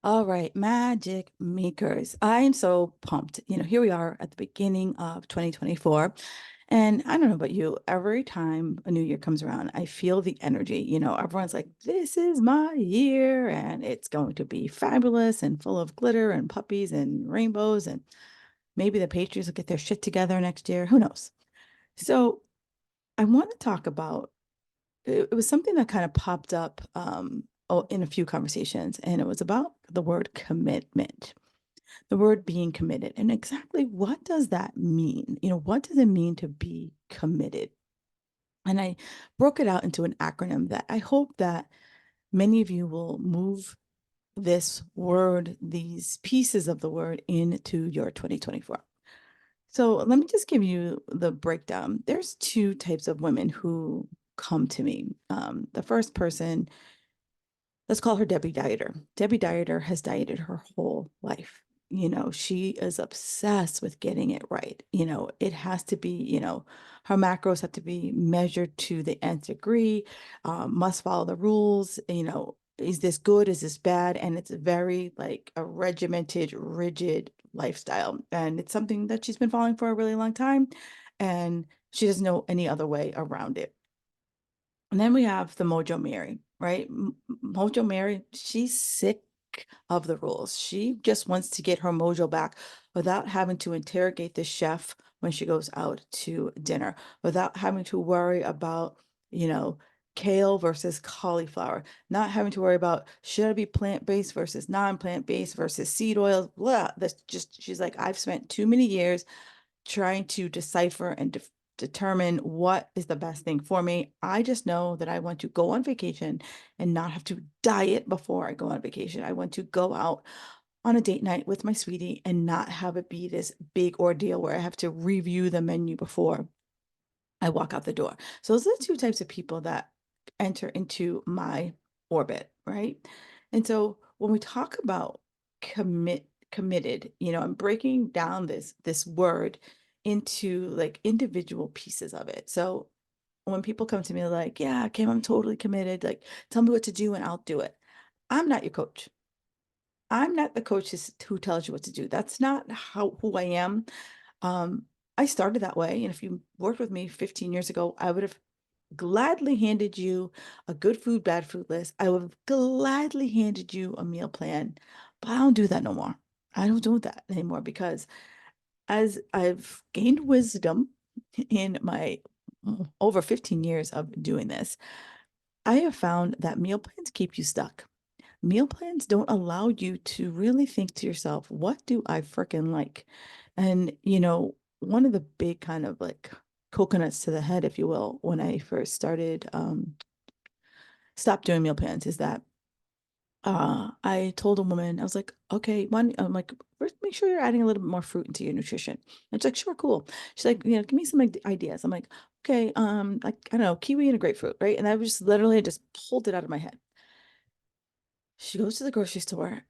All right, magic makers. I am so pumped. Here we are at the beginning of 2024. And I don't know about you, every time a new year comes around, I feel the energy. Everyone's like, this is my year, and it's going to be fabulous and full of glitter and puppies and rainbows. And maybe the Patriots will get their shit together next year. Who knows? So I want to talk about it was something that kind of popped up in a few conversations, and it was about the word commitment, the word being committed. And exactly what does that mean? What does it mean to be committed? And I broke it out into an acronym that I hope that many of you will move this word, these pieces of the word into your 2024. So let me just give you the breakdown. There's two types of women who come to me. The first person, let's call her Debbie Dieter. Debbie Dieter has dieted her whole life. She is obsessed with getting it right. It has to be, her macros have to be measured to the nth degree, must follow the rules. Is this good? Is this bad? And it's very like a regimented, rigid lifestyle. And it's something that she's been following for a really long time. And she doesn't know any other way around it. And then we have the Mojo Mary, right? Mojo Mary, she's sick of the rules. She just wants to get her mojo back without having to interrogate the chef when she goes out to dinner, without having to worry about, you know, kale versus cauliflower, not having to worry about should I be plant-based versus non-plant-based versus seed oils, blah. That's just, she's like, I've spent too many years trying to decipher and determine what is the best thing for me. I just know that I want to go on vacation and not have to diet before I go on vacation. I want to go out on a date night with my sweetie and not have it be this big ordeal where I have to review the menu before I walk out the door. So those are the two types of people that enter into my orbit, right? And so when we talk about committed, I'm breaking down this word into like individual pieces of it. So when people come to me like, yeah, Kim, I'm totally committed, like tell me what to do and I'll do it. I'm not your coach. I'm not the coach who tells you what to do. That's not who I am. Um, I started that way. And if you worked with me 15 years ago, I would have gladly handed you a good food, bad food list. I would have gladly handed you a meal plan, but I don't do that no more. I don't do that anymore because as I've gained wisdom in my over 15 years of doing this, I have found that meal plans keep you stuck. Meal plans don't allow you to really think to yourself, what do I freaking like? And, one of the big kind of like coconuts to the head, if you will, when I first started stopped doing meal plans is that I told a woman, I was like, okay, I'm like, first make sure you're adding a little bit more fruit into your nutrition. And she's like, sure, cool. She's like, give me some ideas. I'm like, okay, like I don't know, kiwi and a grapefruit, right? And I was just literally just pulled it out of my head. She goes to the grocery store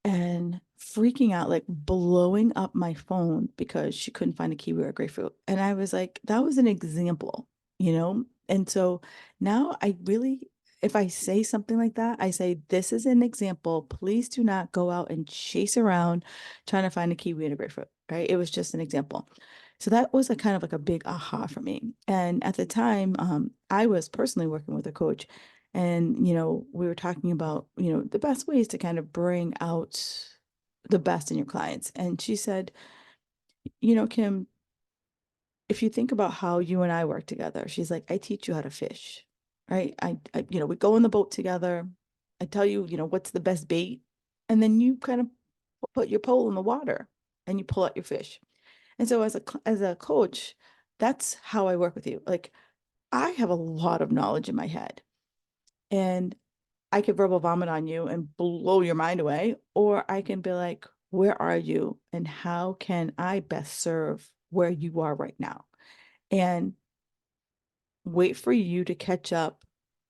and freaking out, like blowing up my phone because she couldn't find a kiwi or a grapefruit. And I was like, that was an example, you know? And so now I really, if I say something like that, I say, this is an example. Please do not go out and chase around trying to find a kiwi and a grapefruit, right? It was just an example. So that was a kind of like a big aha for me. And at the time, I was personally working with a coach and, we were talking about, the best ways to kind of bring out the best in your clients. And she said, Kim, if you think about how you and I work together, she's like, I teach you how to fish, right? We go in the boat together. I tell you, what's the best bait. And then you kind of put your pole in the water and you pull out your fish. And so as a coach, that's how I work with you. Like I have a lot of knowledge in my head and I could verbal vomit on you and blow your mind away, or I can be like, where are you and how can I best serve where you are right now? And wait for you to catch up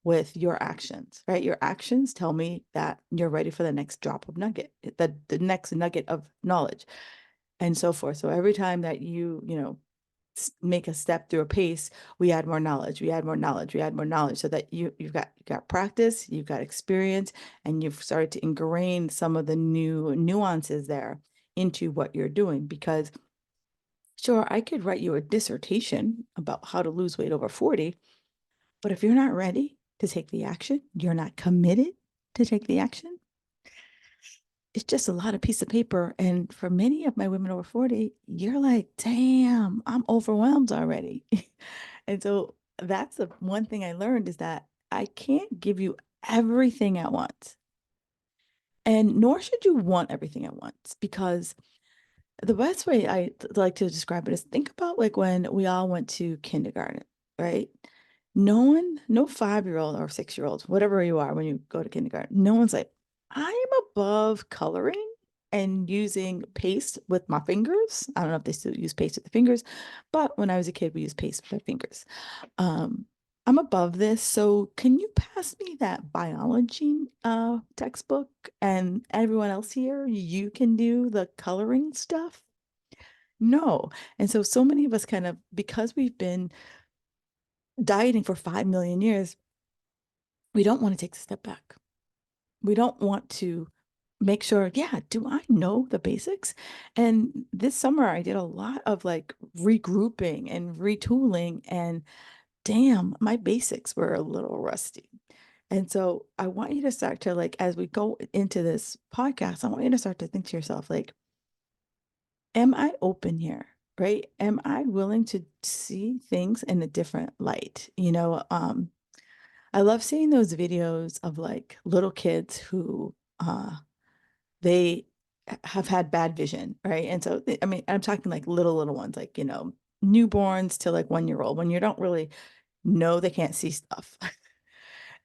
with your actions, right? Your actions tell me that you're ready for the next drop of nugget, the next nugget of knowledge and so forth. So every time that you make a step through a pace, we add more knowledge, we add more knowledge, we add more knowledge, so that you've got practice, you've got experience, and you've started to ingrain some of the new nuances there into what you're doing. Because sure, I could write you a dissertation about how to lose weight over 40, but if you're not ready to take the action, you're not committed to take the action, it's just a lot of piece of paper. And for many of my women over 40, you're like, damn, I'm overwhelmed already. And so that's the one thing I learned, is that I can't give you everything at once. And nor should you want everything at once, because the best way like to describe it is, think about like when we all went to kindergarten, right? No 5-year-old or 6-year-old, whatever you are when you go to kindergarten, no one's like, I'm above coloring and using paste with my fingers. I don't know if they still use paste with the fingers, but when I was a kid, we used paste with our fingers. Um, I'm above this, so can you pass me that biology textbook? And everyone else here, you can do the coloring stuff? No. And so many of us kind of, because we've been dieting for 5 million years, we don't want to take a step back. We don't want to make sure, yeah, do I know the basics? And this summer I did a lot of like regrouping and retooling, and damn, my basics were a little rusty. And so I want you to start to, like, as we go into this podcast, I want you to start to think to yourself, like, am I open here? Right? Am I willing to see things in a different light? I love seeing those videos of like little kids who they have had bad vision, right? And so I mean, I'm talking like little ones, like, newborns to like 1 year old, when you don't really know they can't see stuff.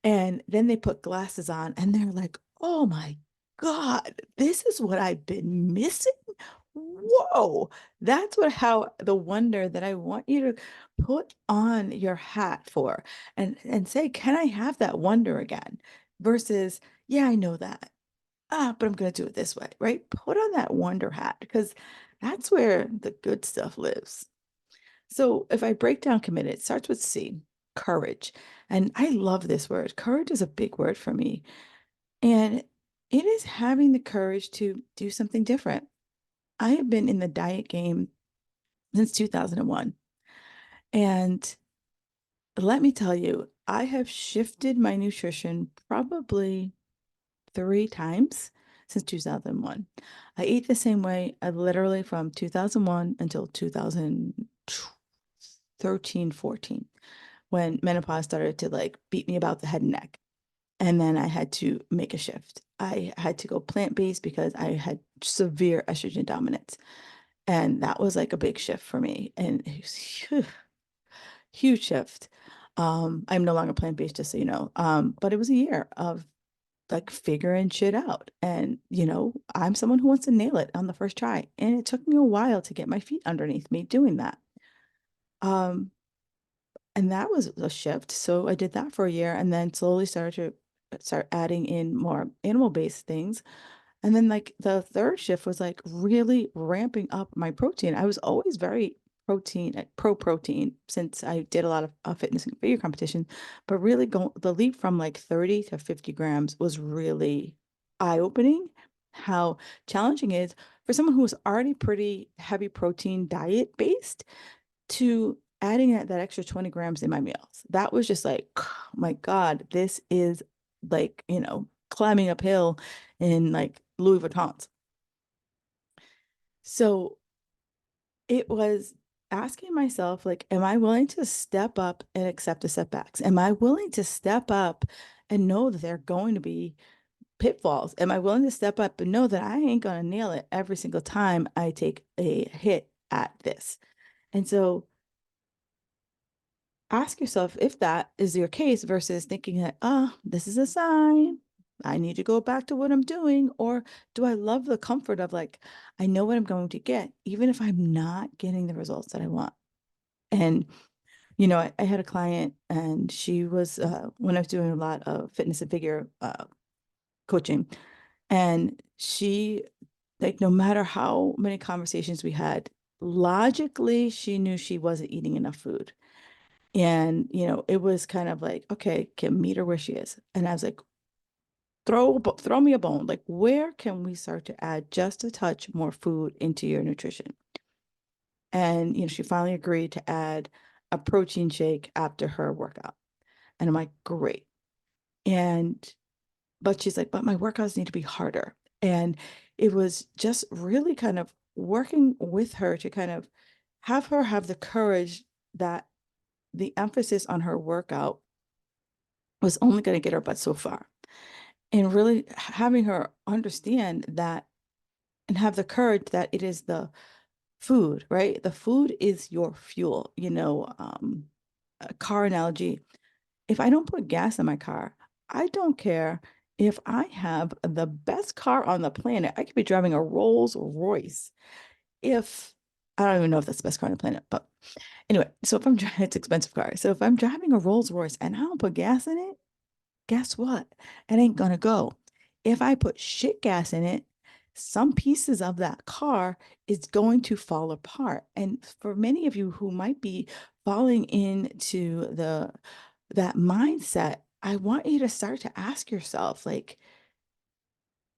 And then they put glasses on and they're like, oh my God, this is what I've been missing. Whoa, that's how the wonder that I want you to put on your hat for, and say, can I have that wonder again? Versus, yeah, I know that. But I'm going to do it this way, right? Put on that wonder hat, because that's where the good stuff lives. So if I break down committed, it starts with C, courage. And I love this word. Courage is a big word for me. And it is having the courage to do something different. I have been in the diet game since 2001. And let me tell you, I have shifted my nutrition probably 3 times since 2001. I ate the same way, literally from 2001 until 2013, 14, when menopause started to like beat me about the head and neck. And then I had to make a shift. I had to go plant-based because I had severe estrogen dominance. And that was like a big shift for me. And it was huge shift. I'm no longer plant-based, just so you know. But it was a year of like figuring shit out. And, I'm someone who wants to nail it on the first try. And it took me a while to get my feet underneath me doing that. Um, and that was a shift. So I did that for a year, and then slowly started to start adding in more animal-based things. And then like the third shift was like really ramping up my protein. I was always very pro protein, since I did a lot of fitness and figure competition, but really the leap from like 30 to 50 grams was really eye-opening. How challenging it is for someone who was already pretty heavy protein diet based, to adding that extra 20 grams in my meals. That was just like, oh my God, this is like, climbing uphill in like Louis Vuittons. So it was asking myself, like, am I willing to step up and accept the setbacks? Am I willing to step up and know that they're going to be pitfalls? Am I willing to step up and know that I ain't going to nail it every single time I take a hit at this? And so ask yourself if that is your case, versus thinking that, this is a sign, I need to go back to what I'm doing. Or do I love the comfort of like, I know what I'm going to get, even if I'm not getting the results that I want? And, I had a client, and she was, when I was doing a lot of fitness and figure coaching, and she, like, no matter how many conversations we had, logically, she knew she wasn't eating enough food. And, it was kind of like, okay, can meet her where she is. And I was like, throw me a bone. Like, where can we start to add just a touch more food into your nutrition? And, she finally agreed to add a protein shake after her workout. And I'm like, great. And, but she's like, but my workouts need to be harder. And it was just really kind of working with her to kind of have her have the courage that the emphasis on her workout was only going to get her but so far. And really having her understand that and have the courage that it is the food, right? The food is your fuel, a car analogy. If I don't put gas in my car, I don't care if I have the best car on the planet. I could be driving a Rolls Royce. If I don't even know if that's the best car on the planet, but anyway, so if I'm driving, it's an expensive car. So if I'm driving a Rolls Royce and I don't put gas in it, guess what? It ain't gonna go. If I put shit gas in it, some pieces of that car is going to fall apart. And for many of you who might be falling into that mindset, I want you to start to ask yourself, like,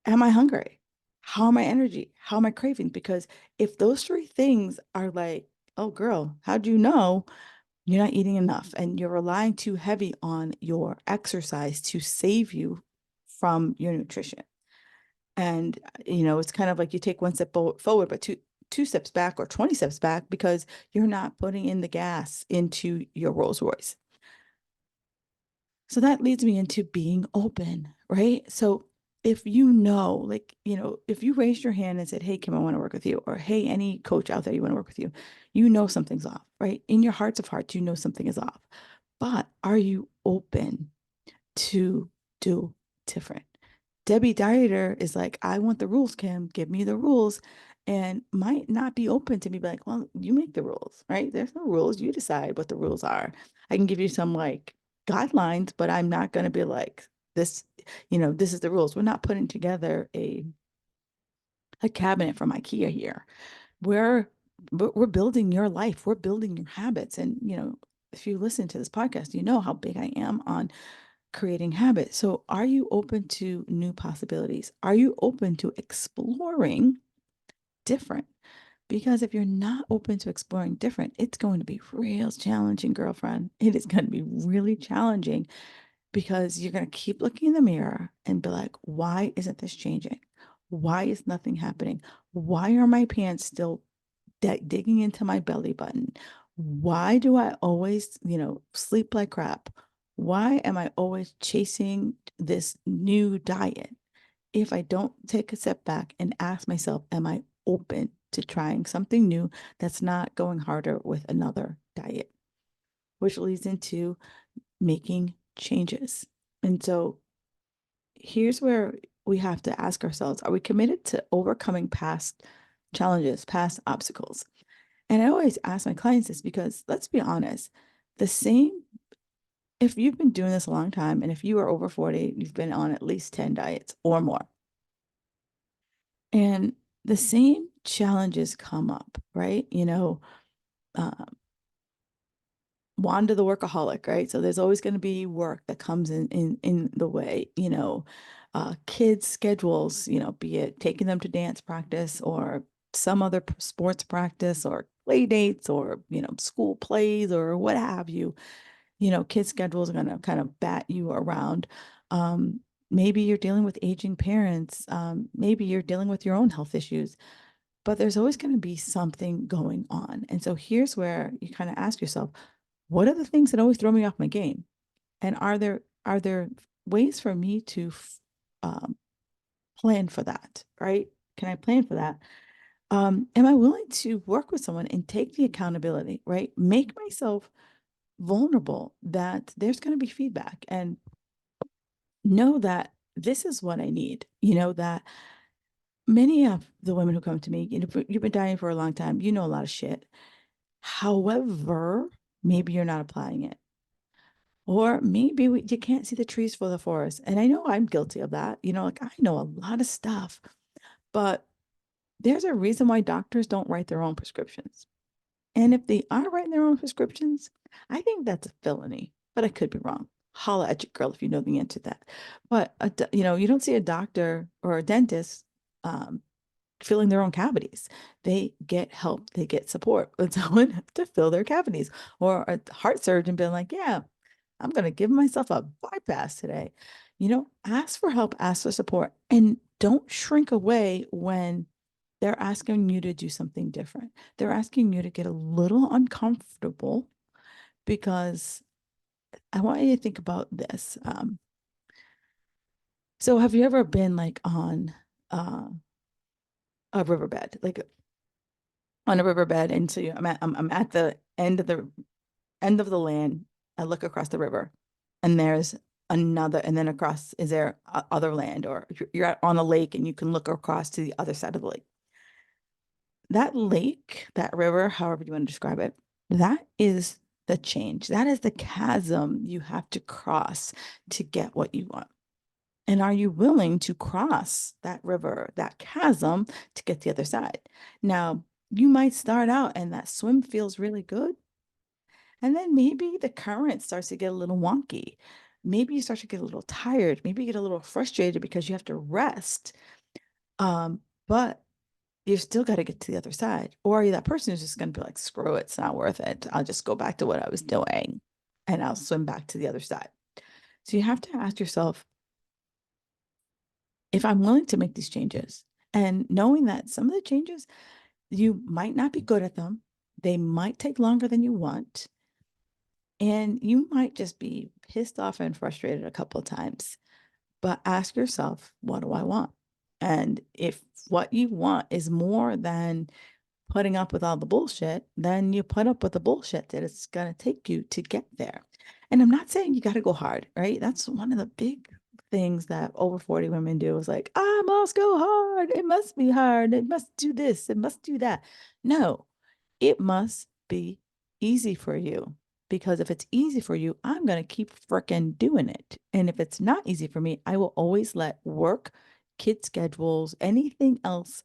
am I hungry? How am I energy? How am I craving? Because if those three things are like, oh girl, how'd you know you're not eating enough and you're relying too heavy on your exercise to save you from your nutrition? And it's kind of like you take one step forward, but two steps back or 20 steps back because you're not putting in the gas into your Rolls Royce. So that leads me into being open, right? So if like, if you raised your hand and said, hey, Kim, I want to work with you, or hey, any coach out there, you want to work with you, something's off, right? In your hearts of hearts, something is off. But are you open to do different? Debbie Dieter is like, I want the rules, Kim, give me the rules. And might not be open to me, be like, well, you make the rules, right? There's no rules. You decide what the rules are. I can give you some like guidelines, but I'm not going to be like, this, this is the rules. We're not putting together a cabinet from IKEA here. We're we're building your life. We're building your habits. And, if you listen to this podcast, you know how big I am on creating habits. So are you open to new possibilities? Are you open to exploring different? Because if you're not open to exploring different, it's going to be real challenging, girlfriend. It is going to be really challenging because you're going to keep looking in the mirror and be like, why isn't this changing? Why is nothing happening? Why are my pants still digging into my belly button? Why do I always, sleep like crap? Why am I always chasing this new diet? If I don't take a step back and ask myself, am I open to trying something new that's not going harder with another diet? Which leads into making changes. And so here's where we have to ask ourselves, are we committed to overcoming past challenges, past obstacles? And I always ask my clients this because let's be honest, the same, if you've been doing this a long time and if you are over 40, you've been on at least 10 diets or more. And the same challenges come up, right? Uh, Wanda the workaholic, right? So there's always going to be work that comes in the way, kids' schedules, be it taking them to dance practice or some other sports practice or play dates or, school plays or what have you. Kids' schedules are going to kind of bat you around. Maybe you're dealing with aging parents. Maybe you're dealing with your own health issues, but there's always going to be something going on. And so here's where you kind of ask yourself, what are the things that always throw me off my game? And are there ways for me to um, plan for that, right? Can I plan for that? Am I willing to work with someone and take the accountability, right? Make myself vulnerable that there's going to be feedback and know that this is what I need. That many of the women who come to me, you've been dying for a long time, you know a lot of shit. However, maybe you're not applying it. Or maybe you can't see the trees for the forest. And I know I'm guilty of that. Like I know a lot of stuff, but There's a reason why doctors don't write their own prescriptions. And if they are writing their own prescriptions, I think that's a felony, but I could be wrong. Holla at your girl if you know the answer to that. But you don't see a doctor or a dentist um, filling their own cavities. They get help, they get support with someone to fill their cavities, or a heart surgeon being like, "Yeah, I'm going to give myself a bypass today." Ask for help, ask for support, and don't shrink away when they're asking you to do something different. They're asking you to get a little uncomfortable because I want you to think about this. So have you ever been like on uh, a riverbed, like on a riverbed, and so I'm at the end of the land. I look across the river, and there's another, and then across is there other land, or you're on a lake and you can look across to the other side of the lake. That lake, that river, however you want to describe it, that is the change. That is the chasm you have to cross to get what you want. And are you willing to cross that river, that chasm, to get the other side? Now, you might start out and that swim feels really good. And then maybe the current starts to get a little wonky. Maybe you start to get a little tired. Maybe you get a little frustrated because you have to rest. But you still got to get to the other side. Or are you that person who's just going to be like, screw it, it's not worth it. I'll just go back to what I was doing and I'll swim back to the other side. So you have to ask yourself, if I'm willing to make these changes, and knowing that some of the changes, you might not be good at them, they might take longer than you want, and you might just be pissed off and frustrated a couple of times. But ask yourself, what do I want? And if what you want is more than putting up with all the bullshit, then you put up with the bullshit that it's going to take you to get there. And I'm not saying you got to go hard, right? That's one of the big things that over 40 women do is like, I must go hard. It must be hard. It must do this. It must do that. No, it must be easy for you. Because if it's easy for you, I'm going to keep freaking doing it. And if it's not easy for me, I will always let work, kid schedules, anything else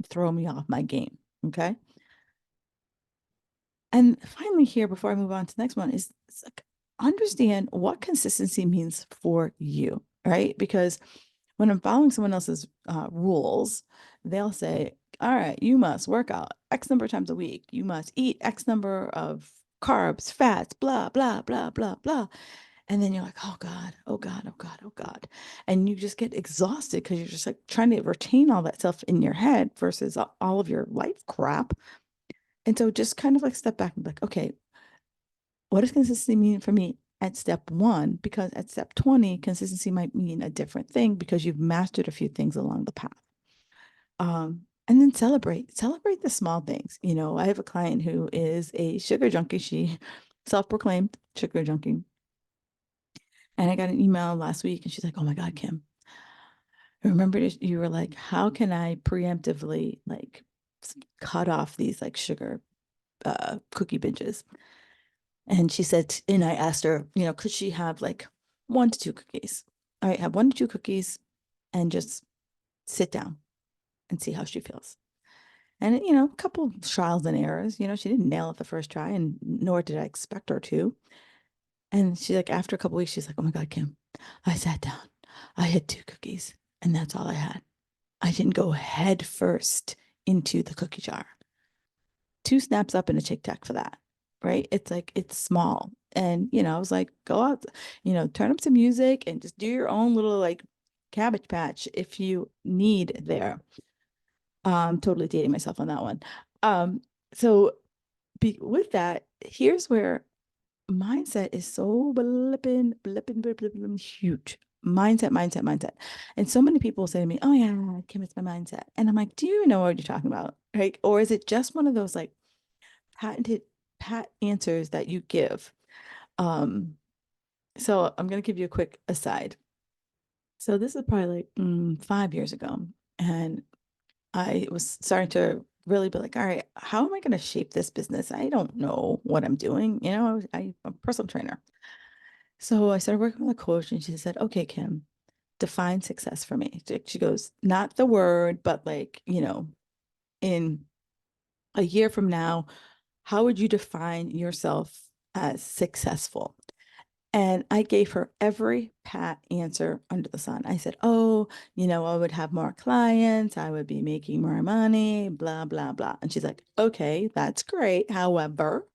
throw me off my game. Okay. And finally, here, before I move on to the next one, is like, understand what consistency means for you, right? Because when I'm following someone else's rules, they'll say, all right, you must work out X number of times a week. You must eat X number of carbs, fats, blah, blah, blah, blah, blah. And then you're like, oh God, oh God, oh God, oh God. And you just get exhausted because you're just like trying to retain all that stuff in your head versus all of your life crap. And so just kind of like step back and be like, okay, what does consistency mean for me at step one? Because at step 20, consistency might mean a different thing because you've mastered a few things along the path. And then celebrate the small things. I have a client who is a sugar junkie. She self-proclaimed sugar junkie. And I got an email last week and she's like, oh my God, Kim, I remember you were like, how can I preemptively like cut off these like sugar cookie binges? And she said, and I asked her, could she have like 1 to 2 cookies? All right, have 1 to 2 cookies and just sit down and see how she feels. And, a couple trials and errors, she didn't nail it the first try, and nor did I expect her to. And she's like, after a couple weeks, she's like, oh my God, Kim, I sat down, I had 2 cookies, and that's all I had. I didn't go head first into the cookie jar. 2 snaps up and a Tic Tac for that, right? It's like, it's small. And, I was like, go out, turn up some music and just do your own little like Cabbage Patch if you need there. Totally dating myself on that one. So with that, here's where mindset is so blipping huge. Mindset. And so many people say to me, oh yeah, Kim, it's my mindset. And I'm like, do you know what you're talking about? Right? Or is it just one of those like patented pat answers that you give? So I'm gonna give you a quick aside. So this is probably like 5 years ago, and I was starting to really be like, all right, how am I going to shape this business? I don't know what I'm doing. I'm a personal trainer. So I started working with a coach, and she said, okay, Kim, define success for me. She goes, not the word, but like, in a year from now, how would you define yourself as successful? And I gave her every pat answer under the sun. I said, oh, I would have more clients, I would be making more money, blah, blah, blah. And she's like, okay, that's great. However,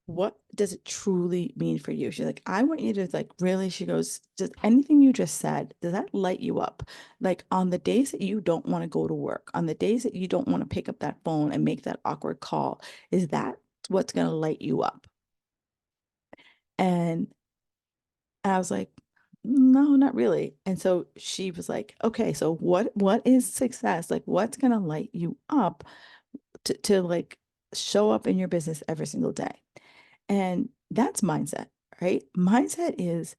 what does it truly mean for you? She's like, I want you to like really, she goes, does anything you just said, does that light you up? Like on the days that you don't want to go to work, on the days that you don't want to pick up that phone and make that awkward call, is that what's going to light you up? And I was like, no, not really. And so she was like, okay, so what is success? Like what's gonna light you up to like show up in your business every single day? And that's mindset, right? Mindset is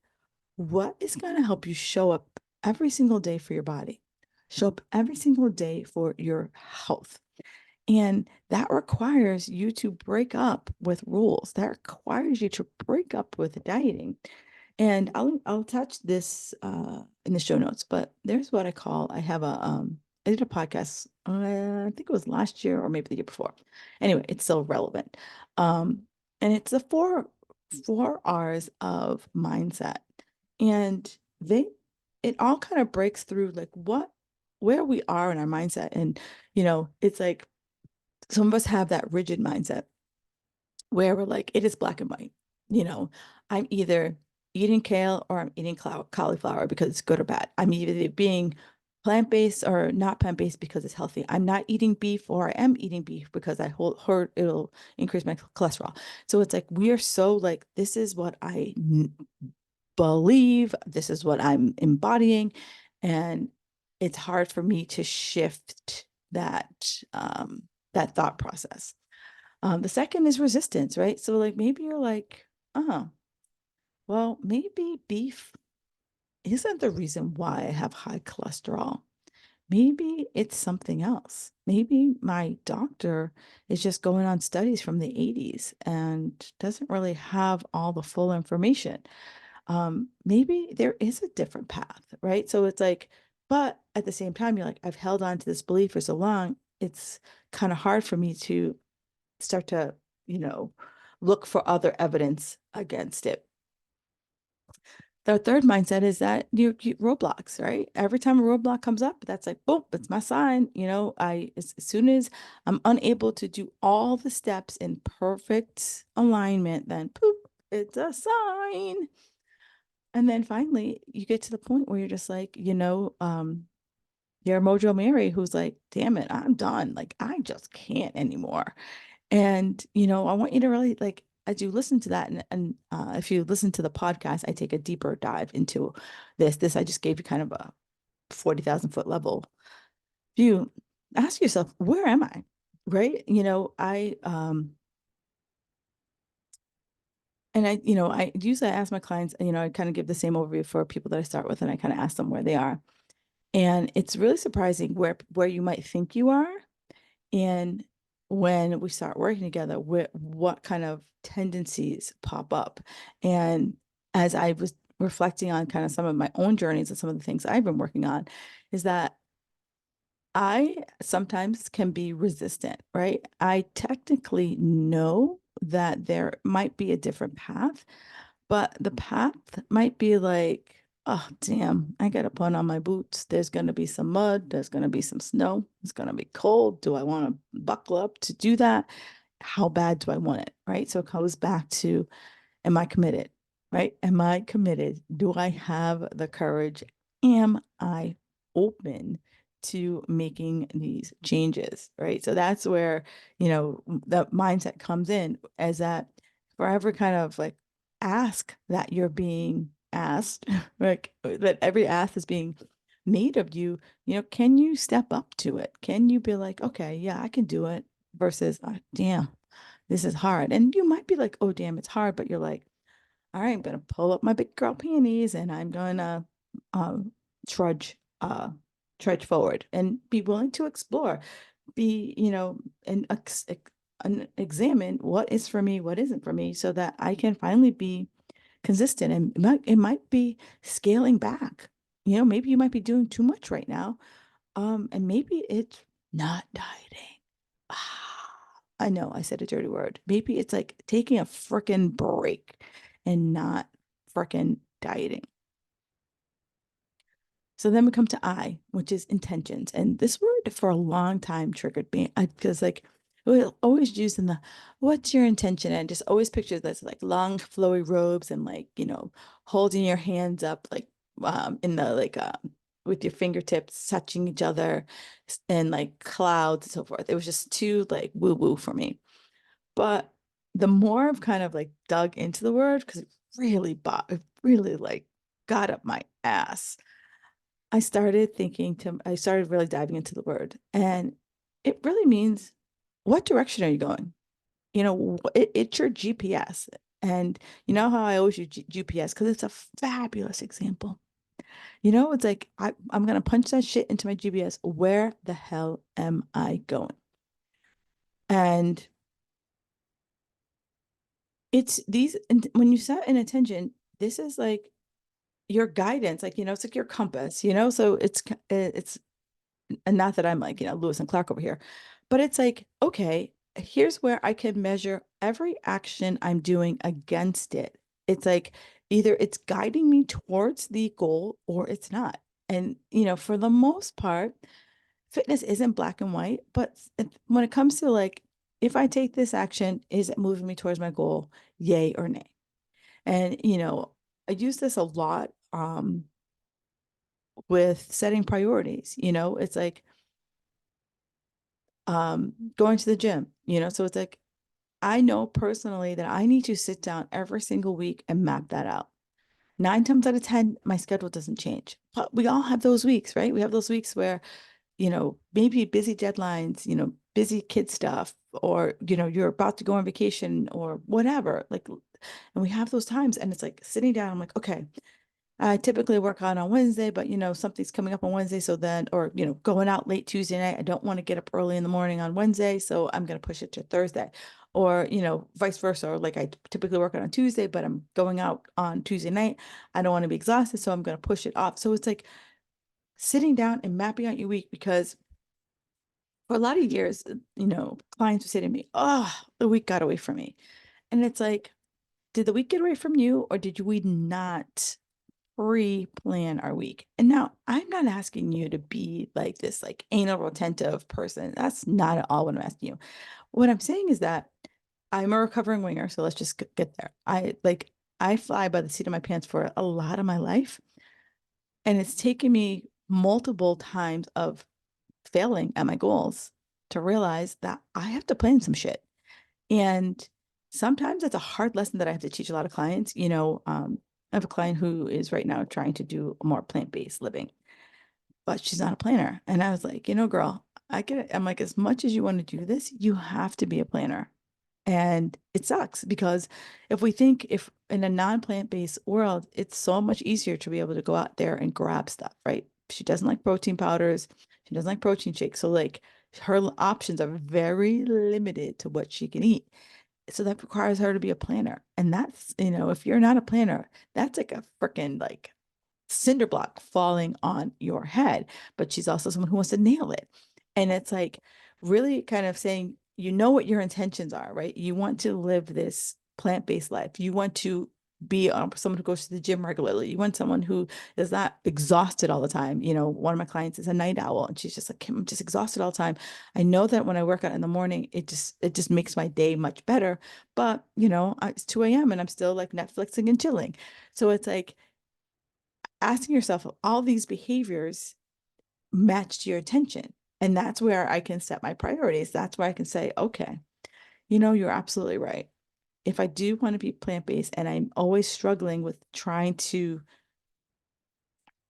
what is gonna help you show up every single day for your body, show up every single day for your health. And that requires you to break up with rules. That requires you to break up with dieting. And I'll attach this in the show notes, but there's what I have I did a podcast, I think it was last year or maybe the year before. Anyway, it's still relevant. Um, and it's the four R's of mindset. And it all kind of breaks through like where we are in our mindset. And, it's like some of us have that rigid mindset where we're like, it is black and white. You know, I'm either eating kale or I'm eating cauliflower because it's good or bad. I'm either being plant-based or not plant-based because it's healthy. I'm not eating beef or I am eating beef because I heard it'll increase my cholesterol. So it's like we are so like, this is what I believe, this is what I'm embodying. And it's hard for me to shift that thought process. The second is resistance, right? So like maybe you're like, oh, well, maybe beef isn't the reason why I have high cholesterol. Maybe it's something else. Maybe my doctor is just going on studies from the 80s and doesn't really have all the full information. Maybe there is a different path, right? So it's like, but at the same time, you're like, I've held on to this belief for so long, it's kind of hard for me to start to, you know, look for other evidence against it. The third mindset is that you roadblocks, right? Every time a roadblock comes up, that's like, boom, it's my sign. As soon as I'm unable to do all the steps in perfect alignment, then poop, it's a sign. And then finally, you get to the point where you're just like, you're Mojo Mary, who's like, damn it, I'm done. Like, I just can't anymore. And, I want you to really like, as you listen to that, and if you listen to the podcast, I take a deeper dive into this. I just gave you kind of a 40,000 foot level view. Ask yourself, where am I? Right? I usually ask my clients, I kind of give the same overview for people that I start with, and I kind of ask them where they are. And it's really surprising where you might think you are. And when we start working together, what kind of tendencies pop up. And as I was reflecting on kind of some of my own journeys and some of the things I've been working on, is that I sometimes can be resistant, right? I technically know that there might be a different path, but the path might be like, oh, damn, I got to put on my boots. There's going to be some mud. There's going to be some snow. It's going to be cold. Do I want to buckle up to do that? How bad do I want it? Right. So it goes back to, am I committed? Right. Am I committed? Do I have the courage? Am I open to making these changes? Right. So that's where, the mindset comes in, as that for every kind of like ask that you're being asked, like that every ask is being made of you, can you step up to it? Can you be like, okay, yeah, I can do it, versus, damn, this is hard. And you might be like, oh, damn, it's hard. But you're like, all right, I'm going to pull up my big girl panties and I'm going to um, trudge, trudge forward and be willing to explore, be, and examine what is for me, what isn't for me, so that I can finally be consistent. And it might be scaling back, maybe you might be doing too much right now. And maybe it's not dieting. I know I said a dirty word. Maybe it's like taking a freaking break and not freaking dieting. So then we come to I, which is intentions. And this word for a long time triggered me because like we'll always use in the what's your intention? And just always picture this like long flowy robes and like, holding your hands up like in the like with your fingertips touching each other and like clouds and so forth. It was just too like woo-woo for me. But the more I've kind of like dug into the word, because it really like got up my ass. I started really diving into the word, and it really means what direction are you going? It's your GPS. And you know how I always use GPS because it's a fabulous example. It's like I'm gonna punch that shit into my GPS. Where the hell am I going? And and when you set an intention, this is like your guidance, like it's like your compass, so it's and not that I'm like, Lewis and Clark over here, but it's like, okay, here's where I can measure every action I'm doing against it. It's like either it's guiding me towards the goal or it's not. And, for the most part, fitness isn't black and white, but when it comes to like, if I take this action, is it moving me towards my goal? Yay or nay? And, I use this a lot with setting priorities. It's like, going to the gym, so it's like I know personally that I need to sit down every single week and map that out. 9 times out of 10, my schedule doesn't change. But we all have those weeks, right? We have those weeks where, maybe busy deadlines, busy kid stuff, or, you're about to go on vacation or whatever. Like, and we have those times, and it's like sitting down, I'm like, okay, I typically work out on Wednesday, but something's coming up on Wednesday. So then, or, going out late Tuesday night, I don't want to get up early in the morning on Wednesday. So I'm going to push it to Thursday or, vice versa. Or like I typically work out on Tuesday, but I'm going out on Tuesday night. I don't want to be exhausted. So I'm going to push it off. So it's like sitting down and mapping out your week because for a lot of years, clients would say to me, oh, the week got away from me. And it's like, did the week get away from you or did we not pre-plan our week? And now I'm not asking you to be like this like anal retentive person. That's not at all what I'm asking you. What I'm saying is that I'm a recovering winger, so let's just get there. I fly by the seat of my pants for a lot of my life, and it's taken me multiple times of failing at my goals to realize that I have to plan some shit. And sometimes it's a hard lesson that I have to teach a lot of clients. I have a client who is right now trying to do a more plant-based living, but she's not a planner. And I was like, girl, I get it. I'm like, as much as you want to do this, you have to be a planner. And it sucks because if in a non-plant-based world, it's so much easier to be able to go out there and grab stuff, right? She doesn't like protein powders. She doesn't like protein shakes. So like her options are very limited to what she can eat. So that requires her to be a planner. And that's, if you're not a planner, that's like a freaking like cinder block falling on your head. But she's also someone who wants to nail it. And it's like really kind of saying, what your intentions are, right? You want to live this plant-based life. You want to be someone who goes to the gym regularly. You want someone who is not exhausted all the time. One of my clients is a night owl and she's just like, I'm just exhausted all the time. I know that when I work out in the morning, it just makes my day much better. But, it's 2 a.m. and I'm still like Netflixing and chilling. So it's like, asking yourself if all these behaviors matched your attention. And that's where I can set my priorities. That's where I can say, okay, you're absolutely right. If I do want to be plant-based and I'm always struggling with trying to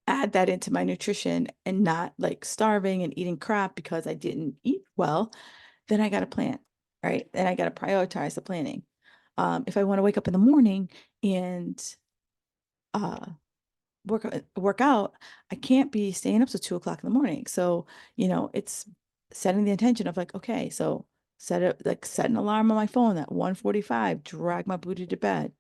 add that into my nutrition and not like starving and eating crap because I didn't eat well, then I got to plan, right? And I got to prioritize the planning. If I want to wake up in the morning and uh, work out, I can't be staying up till 2 o'clock in the morning. So, it's setting the intention of like, okay, so set an alarm on my phone at 1:45, drag my booty to bed,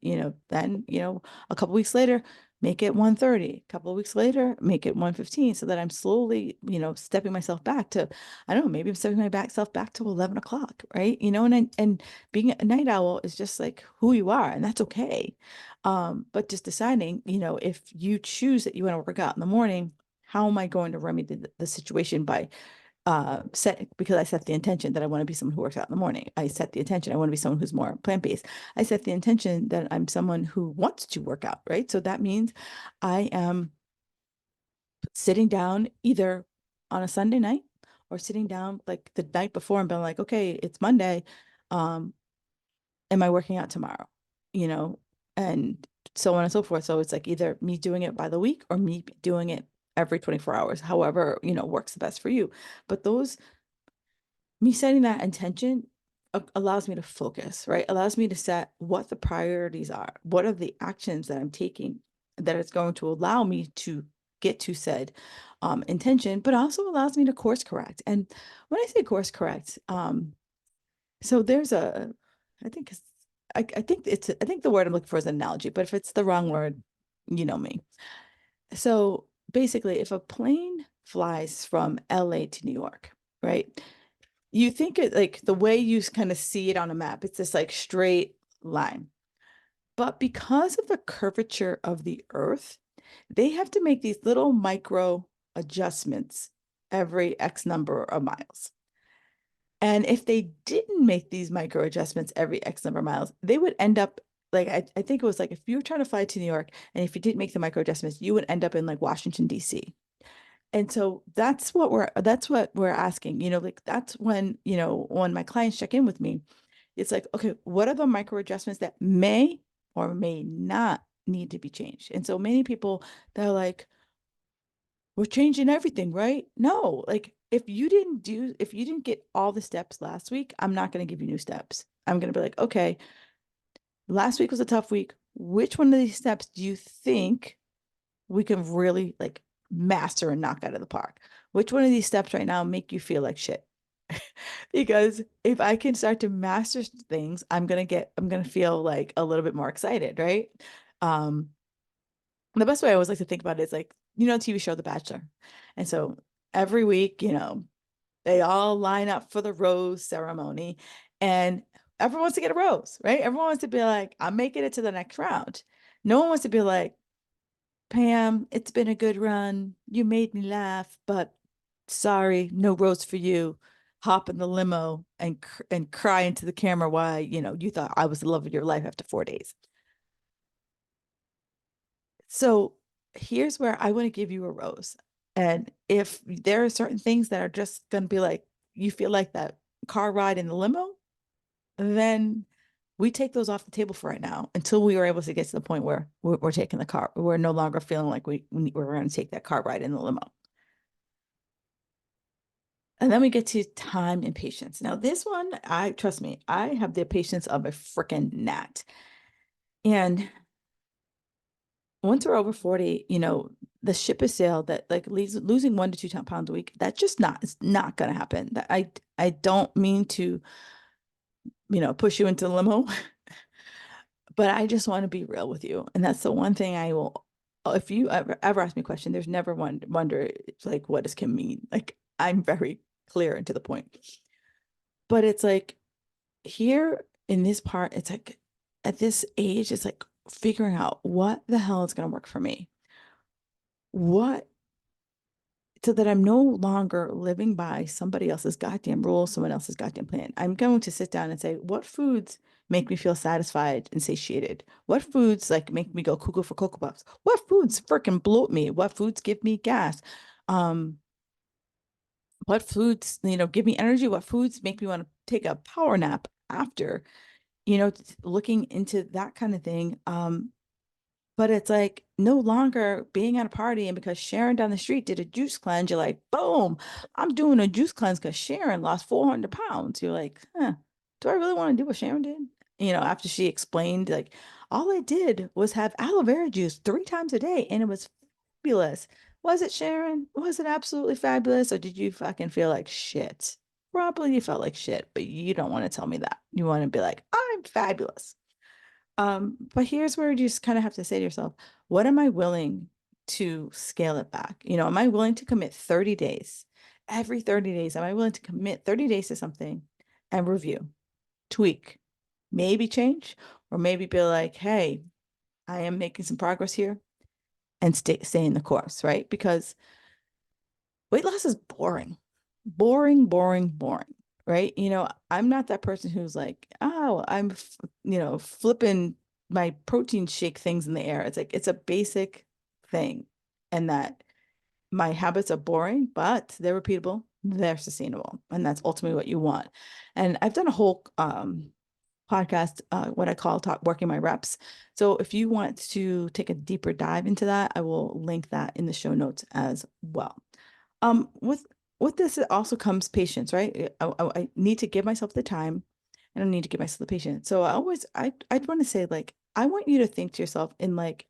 then, a couple weeks later, make it 1:30. A couple of weeks later, make it 1:15, so that I'm slowly, stepping myself back to, I don't know, maybe I'm stepping myself back to 11 o'clock, right? And being a night owl is just like who you are, and that's okay. But just deciding, if you choose that you want to work out in the morning, how am I going to remedy the situation by because I set the intention that I want to be someone who works out in the morning. I set the intention I want to be someone who's more plant-based. I set the intention that I'm someone who wants to work out, right? So that means I am sitting down either on a Sunday night or sitting down like the night before and being like, okay, it's Monday. Um, am I working out tomorrow? You know, and so on and so forth. So it's like either me doing it by the week or me doing it every 24 hours, however, works the best for you. But me setting that intention allows me to focus, right? Allows me to set what the priorities are. What are the actions that I'm taking that is going to allow me to get to said intention, but also allows me to course correct. And when I say course correct, so there's I think I think the word I'm looking for is an analogy, but if it's the wrong word, you know me. So basically, if a plane flies from LA to New York, right? You think it like the way you kind of see it on a map, it's this like straight line. But because of the curvature of the earth, they have to make these little micro adjustments every X number of miles. And if they didn't make these micro adjustments every X number of miles, they would end up like, I think it was like if you were trying to fly to New York and if you didn't make the micro adjustments, you would end up in like Washington, D.C. And so that's what we're asking, like that's when my clients check in with me, it's like, okay, what are the micro adjustments that may or may not need to be changed? And so many people, they're like, we're changing everything, right? No, like if you didn't get all the steps last week, I'm not going to give you new steps. I'm going to be like, okay, last week was a tough week. Which one of these steps do you think we can really like master and knock out of the park? Which one of these steps right now make you feel like shit? Because if I can start to master things, I'm gonna feel like a little bit more excited, right? Um, the best way I always like to think about it is like, TV show The Bachelor. And so every week, they all line up for the rose ceremony and everyone wants to get a rose, right? Everyone wants to be like, I'm making it to the next round. No one wants to be like, Pam, it's been a good run. You made me laugh, but sorry, no rose for you. Hop in the limo and cry into the camera why, you thought I was the love of your life after 4 days. So here's where I want to give you a rose. And if there are certain things that are just going to be like, you feel like that car ride in the limo, then we take those off the table for right now until we are able to get to the point where we're taking the car. We're no longer feeling like we're going to take that car ride in the limo. And then we get to time and patience. Now, this one, trust me, I have the patience of a freaking gnat. And once we're over 40, the ship is sailed that like losing 1 to 2 pounds a week, that's just it's not gonna happen. That I don't mean to, push you into the limo, but I just want to be real with you. And that's the one thing I will, if you ever ask me a question, there's never one wonder like what does Kim mean? Like I'm very clear and to the point. But it's like here in this part, it's like at this age, it's like figuring out what the hell is going to work for me. What, so that I'm no longer living by somebody else's goddamn rules, someone else's goddamn plan. I'm going to sit down and say, what foods make me feel satisfied and satiated? What foods like make me go cuckoo for Cocoa Puffs? What foods freaking bloat me? What foods give me gas? Um, what foods, give me energy? What foods make me want to take a power nap after? Looking into that kind of thing. But it's like no longer being at a party and because Sharon down the street did a juice cleanse, you're like, boom, I'm doing a juice cleanse because Sharon lost 400 pounds. You're like, huh, do I really want to do what Sharon did? After she explained, like, all I did was have aloe vera juice 3 times a day and it was fabulous. Was it, Sharon? Was it absolutely fabulous? Or did you fucking feel like shit? Probably you felt like shit, but you don't want to tell me that. You want to be like, I'm fabulous. But here's where you just kind of have to say to yourself, What am I willing to scale it back? Am I willing to commit 30 days? Every 30 days, am I willing to commit 30 days to something and review, tweak, maybe change, or maybe be like, hey, I am making some progress here and stay in the course, right? Because weight loss is boring, boring, boring, boring, right? I'm not that person who's like, oh, flipping my protein shake things in the air. It's like, it's a basic thing. And that my habits are boring, but they're repeatable, they're sustainable. And that's ultimately what you want. And I've done a whole podcast, what I call talk working my reps. So if you want to take a deeper dive into that, I will link that in the show notes as well. With this, it also comes patience, right? I need to give myself the time and I need to give myself the patience. So I'd want to say, like, I want you to think to yourself in like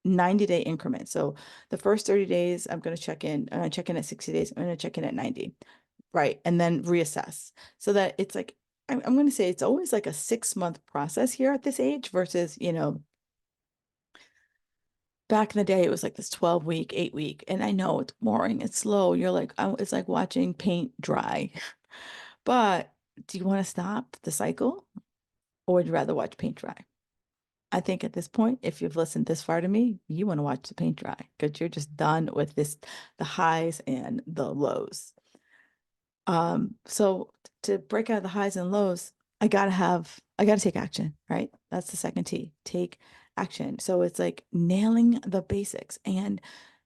90-day increments. So the first 30 days, I'm going to check in, and I check in at 60 days, I'm going to check in at 90, right? And then reassess so that it's like, I'm going to say it's always like a 6-month process here at this age versus, back in the day, it was like this 12-week, 8-week. And I know it's boring, it's slow. You're like, oh, it's like watching paint dry. But do you want to stop the cycle, or would you rather watch paint dry? I think at this point, if you've listened this far to me, you want to watch the paint dry because you're just done with the highs and the lows. So to break out of the highs and lows, I gotta take action, right? That's the second T, take action. So it's like nailing the basics and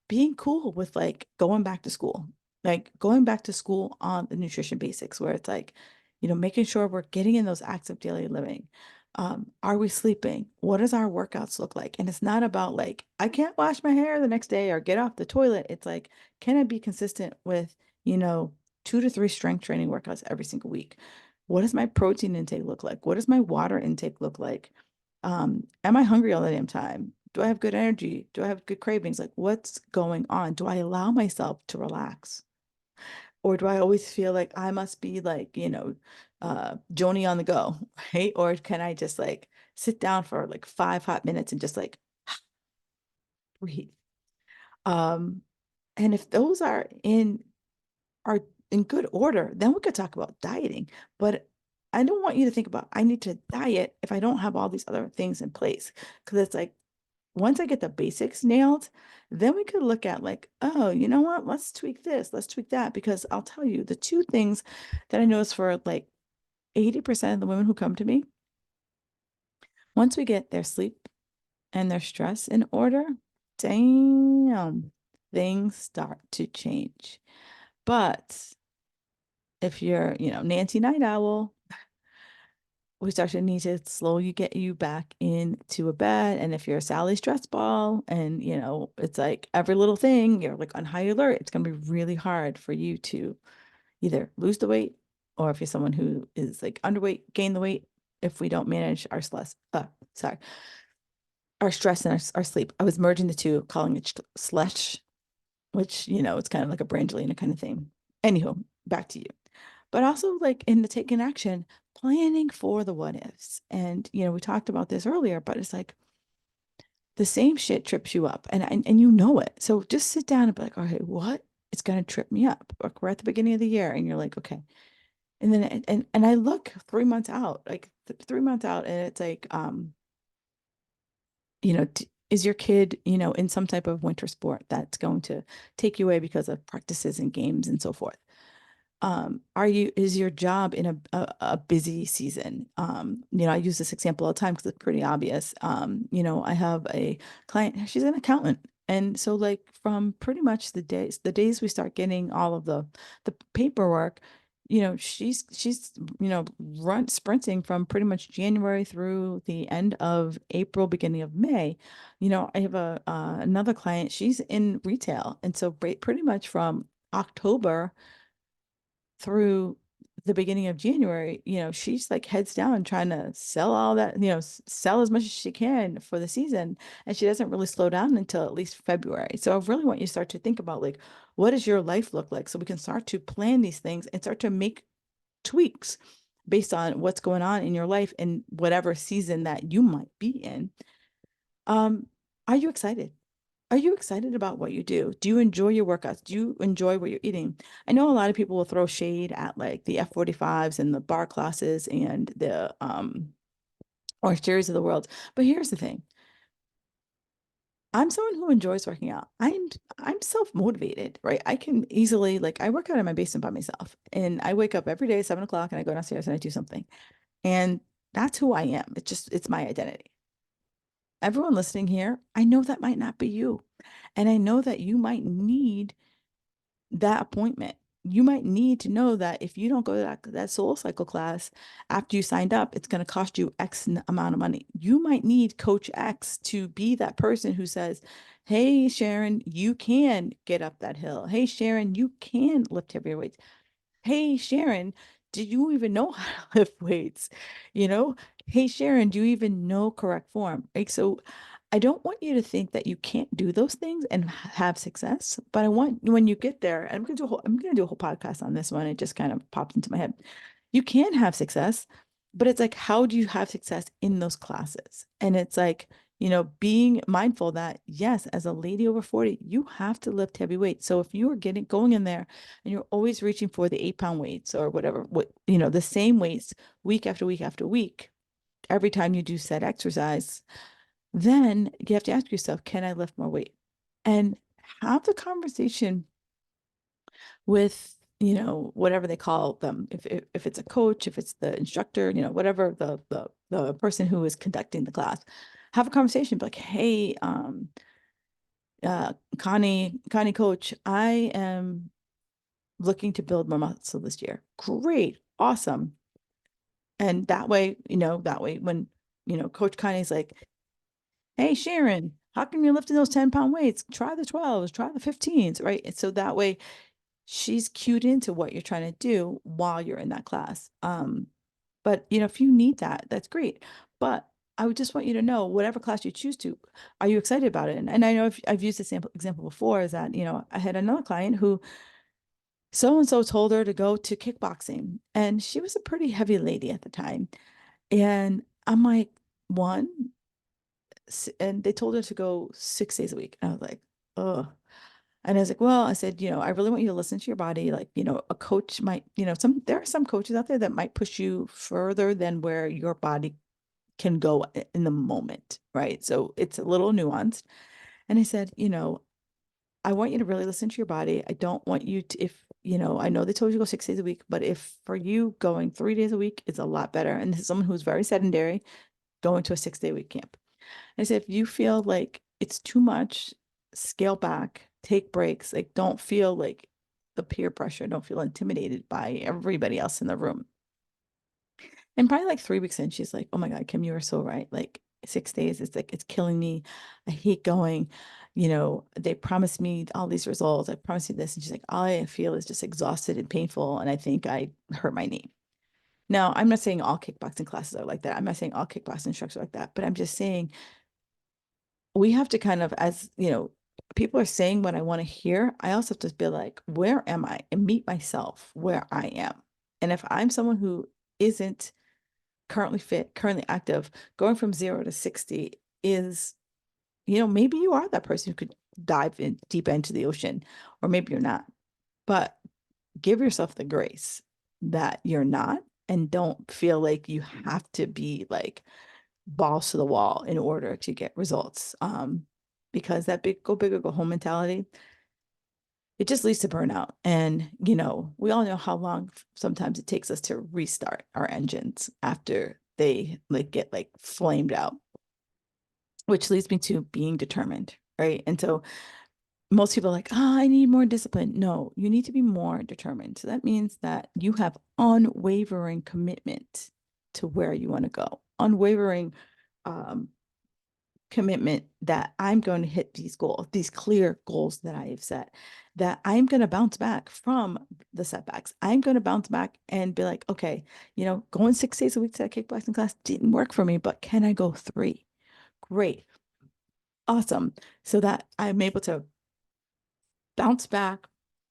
being cool with like going back to school on the nutrition basics, where it's like, making sure we're getting in those acts of daily living. Are we sleeping? What does our workouts look like? And it's not about like, I can't wash my hair the next day or get off the toilet. It's like, can I be consistent with, you know, 2 to 3 strength training workouts every single week? What does my protein intake look like? What does my water intake look like? Am I hungry all the damn time? Do I have good energy? Do I have good cravings? Like, what's going on? Do I allow myself to relax? Or do I always feel like I must be like, Joni on the go, right? Or can I just like sit down for like 5 hot minutes and just like breathe? Um, and if those are in good order, then we could talk about dieting. But I don't want you to think about I need to diet if I don't have all these other things in place. Because it's like once I get the basics nailed, then we could look at like, oh, you know what? Let's tweak this, let's tweak that. Because I'll tell you, the two things that I notice for like 80% of the women who come to me, once we get their sleep and their stress in order, damn, things start to change. But if you're, Nancy Night Owl, we start to need to slowly get you back into a bed. And if you're a Sally stress ball and, it's like every little thing, you're like on high alert, it's going to be really hard for you to either lose the weight, or if you're someone who is like underweight, gain the weight if we don't manage our stress and our sleep. I was merging the two, calling it slush, which, it's kind of like a Brangelina kind of thing. Anywho, back to you. But also like in the taking action, planning for the what ifs. And, we talked about this earlier, but it's like the same shit trips you up and you know it. So just sit down and be like, okay, what? It's going to trip me up. Like we're at the beginning of the year and you're like, okay. And then, and I look 3 months out, like 3 months out, and it's like, is your kid, in some type of winter sport that's going to take you away because of practices and games and so forth? Is your job in a busy season? I use this example all the time because it's pretty obvious. I have a client, she's an accountant. And so like from pretty much the days we start getting all of the paperwork, she's run sprinting from pretty much January through the end of April, beginning of May. I have another client, she's in retail. And so pretty much from October through the beginning of January, she's like heads down trying to sell all that, sell as much as she can for the season. And she doesn't really slow down until at least February. So I really want you to start to think about like, what does your life look like? So we can start to plan these things and start to make tweaks based on what's going on in your life in whatever season that you might be in. Um, Are you excited? Are you excited about what you do? Do you enjoy your workouts? Do you enjoy what you're eating? I know a lot of people will throw shade at like the F45s and the bar classes and the Orange Theories of the world. But here's the thing. I'm someone who enjoys working out. I'm self-motivated, right? I can easily like I work out in my basement by myself and I wake up every day at 7 o'clock and I go downstairs and I do something. And that's who I am. It's my identity. Everyone listening here, I know that might not be you. And I know that you might need that appointment. You might need to know that if you don't go to that Soul Cycle class after you signed up, it's going to cost you amount of money. You might need Coach X to be that person who says, hey, Sharon, you can get up that hill. Hey, Sharon, you can lift heavier weights. Hey, Sharon, do you even know how to lift weights? You know, hey, Sharon, do you even know correct form? Like, so I don't want you to think that you can't do those things and have success, but I want when you get there, and I'm gonna do a whole podcast on this one. It just kind of popped into my head. You can have success, but it's like, how do you have success in those classes? And it's like, being mindful that yes, as a lady over 40, you have to lift heavy weights. So if you are going in there and you're always reaching for the 8 pound weights or whatever, the same weights week after week after week, every time you do set exercise, then you have to ask yourself, can I lift more weight? And have the conversation with, whatever they call them. If it's a coach, if it's the instructor, whatever the person who is conducting the class, have a conversation, be like, hey, Connie coach, I am looking to build more muscle this year. Great, awesome. And that way when, Coach Connie's like, hey, Sharon, how come you're lifting those 10-pound weights? Try the 12s, try the 15s, right? And so that way she's cued into what you're trying to do while you're in that class. But if you need that, that's great. But I would just want you to know, whatever class you choose to, are you excited about it? And I know I've used this example before, is that, I had another client who so-and-so told her to go to kickboxing, and she was a pretty heavy lady at the time. And I'm like, one, and they told her to go 6 days a week. And I was like, oh. And I was like, well, I said, I really want you to listen to your body. Like, a coach might, there are some coaches out there that might push you further than where your body can go in the moment, right? So it's a little nuanced. And I said, I want you to really listen to your body. I don't want you to, if, I know they told you to go 6 days a week, but if for you going 3 days a week is a lot better. And this is someone who's very sedentary, going to a 6 day week camp. I said, if you feel like it's too much, scale back, take breaks. Like, don't feel like the peer pressure. Don't feel intimidated by everybody else in the room. And probably like 3 weeks in, she's like, oh my God, Kim, you are so right. Like 6 days, it's like, it's killing me. I hate going. They promised me all these results. I promised you this. And she's like, all I feel is just exhausted and painful. And I think I hurt my knee. Now, I'm not saying all kickboxing classes are like that. I'm not saying all kickboxing instructors are like that, but I'm just saying we have to kind of, as people are saying what I want to hear, I also have to be like, where am I? And meet myself where I am. And if I'm someone who isn't currently fit, currently active, going from 0 to 60 is, maybe you are that person who could dive in deep into the ocean, or maybe you're not. But give yourself the grace that you're not, and don't feel like you have to be like balls to the wall in order to get results. Because that go big or go home mentality, it just leads to burnout. And, we all know how long sometimes it takes us to restart our engines after they like get like flamed out, which leads me to being determined, right? And so most people are like, oh, I need more discipline. No, you need to be more determined. So that means that you have unwavering commitment to where you want to go, unwavering um, commitment that I'm going to hit these goals, these clear goals that I have set, that I'm going to bounce back from the setbacks. I'm going to bounce back and be like, okay, going 6 days a week to that kickboxing class didn't work for me, but can I go 3? Great. Awesome. So that I'm able to bounce back,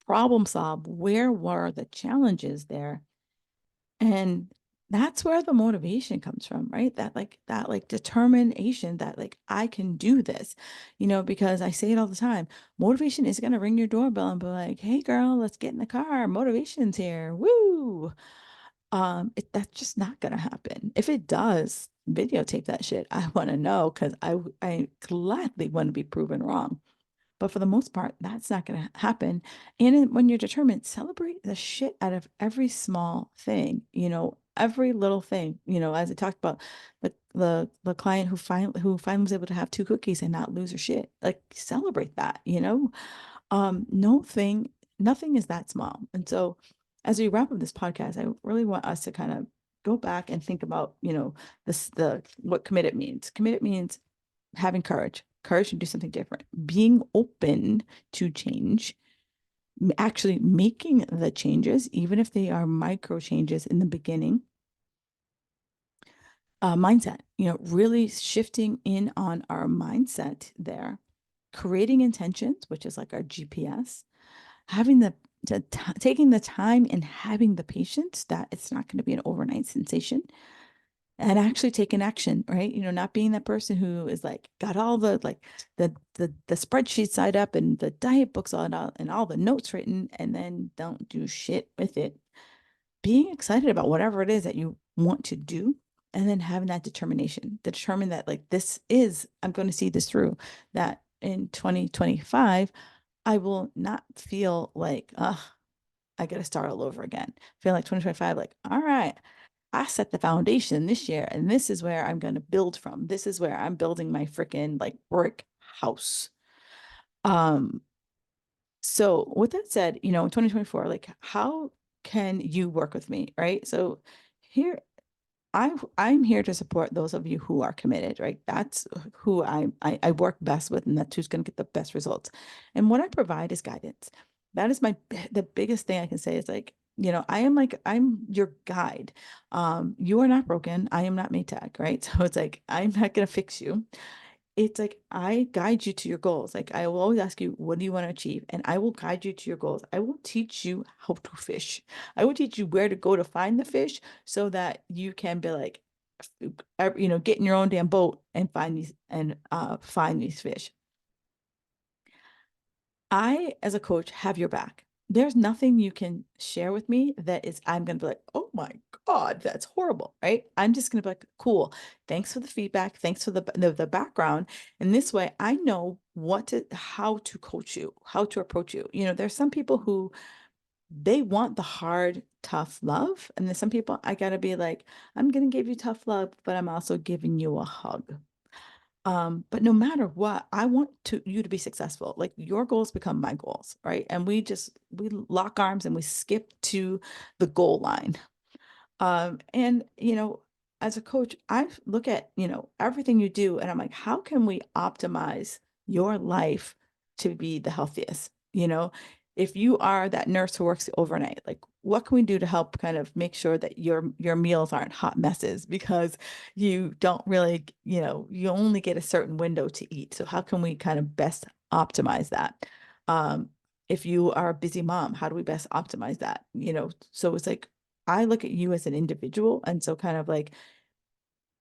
problem solve. Where were the challenges there? And that's where the motivation comes from, right? That like determination that like I can do this, because I say it all the time. Motivation is gonna ring your doorbell and be like, "Hey girl, let's get in the car. Motivation's here. Woo!" That's just not gonna happen. If it does, videotape that shit. I want to know because I gladly want to be proven wrong. But for the most part, that's not going to happen. And when you're determined, celebrate the shit out of every small thing, every little thing, as I talked about the client who finally was able to have two cookies and not lose her shit. Like celebrate that. No thing, nothing is that small. And so as we wrap up this podcast, I really want us to kind of go back and think about, the what committed means. Committed means having courage to do something different, being open to change, actually making the changes, even if they are micro changes in the beginning. Mindset, really shifting in on our mindset there, creating intentions, which is like our GPS, having taking the time and having the patience that it's not going to be an overnight sensation and actually taking action, right? Not being that person who is like got all the like the spreadsheet side up and the diet books on and all the notes written and then don't do shit with it. Being excited about whatever it is that you want to do and then having that determination, to determine that like I'm going to see this through, that in 2025, I will not feel like, I got to start all over again. Feel like 2025, like, all right, I set the foundation this year, and this is where I'm going to build from. This is where I'm building my freaking like brick house. Um, so with that said, in 2024, like how can you work with me, right? So here I'm here to support those of you who are committed, right? That's who I work best with, and that's who's going to get the best results. And what I provide is guidance. That is the biggest thing I can say is like, I'm your guide. You are not broken. I am not Maytag, right? So it's like I'm not gonna fix you. It's like I guide you to your goals. Like I will always ask you, what do you want to achieve? And I will guide you to your goals. I will teach you how to fish. I will teach you where to go to find the fish so that you can be like, get in your own damn boat and find these fish. I, as a coach, have your back. There's nothing you can share with me that is, I'm going to be like, oh my God, that's horrible, right? I'm just going to be like, cool. Thanks for the feedback. Thanks for the background. And this way, I know how to coach you, how to approach you. There's some people who they want the hard, tough love. And there's some people I got to be like, I'm going to give you tough love, but I'm also giving you a hug. But no matter what, I want you to be successful. Like your goals become my goals, right? And we lock arms and we skip to the goal line. And as a coach, I look at, everything you do and I'm like, how can we optimize your life to be the healthiest? If you are that nurse who works overnight, like what can we do to help kind of make sure that your meals aren't hot messes because you don't really, you only get a certain window to eat. So how can we kind of best optimize that? Um, if you are a busy mom, how do we best optimize that? So it's like I look at you as an individual. And so kind of like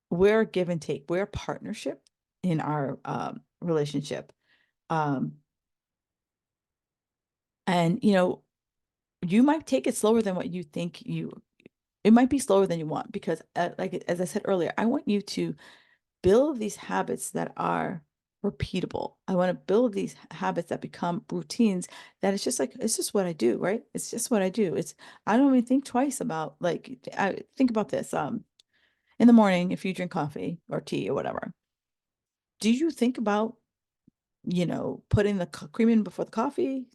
we're give and take, we're a partnership in our relationship. Um, and you might take it slower than what you think it might be slower than you want because like as I said earlier, I want you to build these habits that are repeatable. I want to build these habits that become routines that it's just like it's just what I do, right? It's just what I do. I don't even think twice about like I think about this. In the morning, if you drink coffee or tea or whatever, do you think about, putting the cream in before the coffee?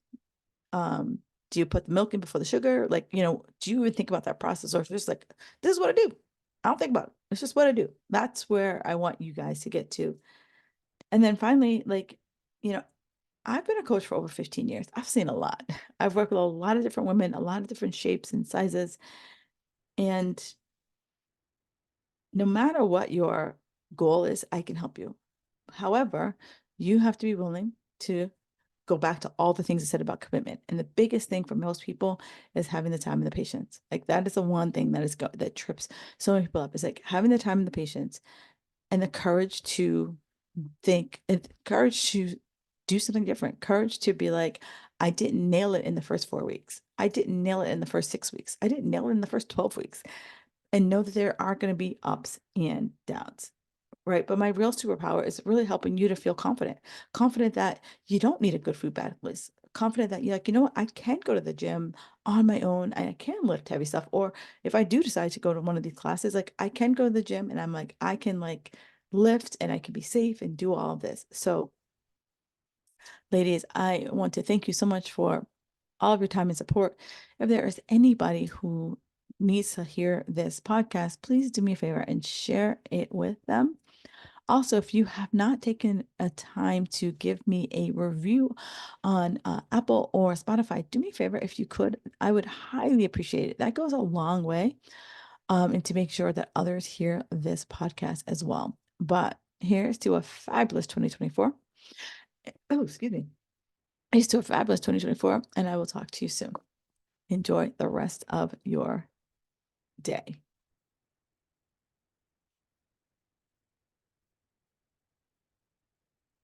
Um, do you put the milk in before the sugar? Like, do you even think about that process or it's just like, this is what I do? I don't think about it. It's just what I do. That's where I want you guys to get to. And then finally, like, you know, I've been a coach for over 15 years. I've seen a lot. I've worked with a lot of different women, a lot of different shapes and sizes. And no matter what your goal is, I can help you. However, you have to be willing to go back to all the things I said about commitment. And the biggest thing for most people is having the time and the patience. Like that is the one thing that trips so many people up. Is like having the time and the patience and the courage to think and courage to do something different. Courage to be like, I didn't nail it in the first 4 weeks. I didn't nail it in the first 6 weeks. I didn't nail it in the first 12 weeks. And know that there are going to be ups and downs. Right. But my real superpower is really helping you to feel confident, confident that you don't need a good food bag list, confident that you're like, you know what, I can go to the gym on my own and I can lift heavy stuff. Or if I do decide to go to one of these classes, like I can go to the gym and I'm like, I can like lift and I can be safe and do all of this. So, ladies, I want to thank you so much for all of your time and support. If there is anybody who needs to hear this podcast, please do me a favor and share it with them. Also, if you have not taken a time to give me a review on Apple or Spotify, do me a favor if you could. I would highly appreciate it. That goes a long way, and to make sure that others hear this podcast as well. But here's to a fabulous 2024. Oh, excuse me. Here's to a fabulous 2024, and I will talk to you soon. Enjoy the rest of your day.